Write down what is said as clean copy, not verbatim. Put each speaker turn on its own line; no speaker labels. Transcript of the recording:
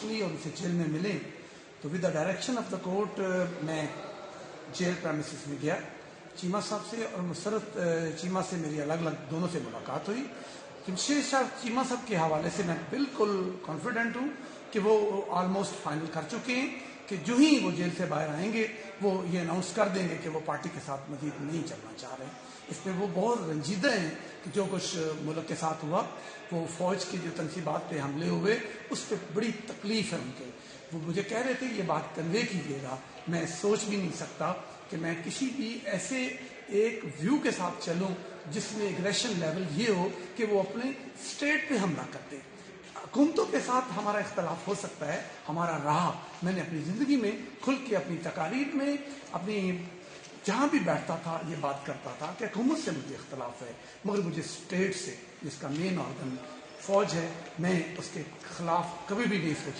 Personally और उनसे jail में मिले तो with the direction of the court मैं जेल प्रेमिसेस में गया। चीमा साहब से और मुसरत चीमा से मेरी अलग अलग दोनों से मुलाकात हुई। जमशेद साहब चीमा साहब के हवाले से मैं बिल्कुल कॉन्फिडेंट हूँ कि वो ऑलमोस्ट फाइनल कर चुके हैं कि जो ही वो जेल से बाहर आएंगे वो ये अनाउंस कर देंगे कि वो पार्टी के साथ मजीद नहीं चलना चाह रहे। इस पर वो बहुत रंजीदा हैं कि जो कुछ मुल्क के साथ हुआ, वो फौज की जो तनसीबात पे हमले हुए उस पर बड़ी तकलीफ है उनके। वो मुझे कह रहे थे ये बात कन्वे कीजिएगा। मैं सोच भी नहीं सकता कि मैं किसी भी ऐसे एक व्यू के साथ चलूं जिसमें एग्रेशन लेवल ये हो कि वो अपने स्टेट पे हमला करते। हुकूमतों के साथ हमारा इख्तलाफ हो सकता है, हमारा रहा। मैंने अपनी ज़िंदगी में खुल के अपनी तकारीर में अपनी जहाँ भी बैठता था ये बात करता था कि हुकूमत से मुझे इख्तलाफ है, मगर मुझे स्टेट से जिसका मेन ऑर्गन फौज है, मैं उसके खिलाफ कभी भी नहीं सोचा।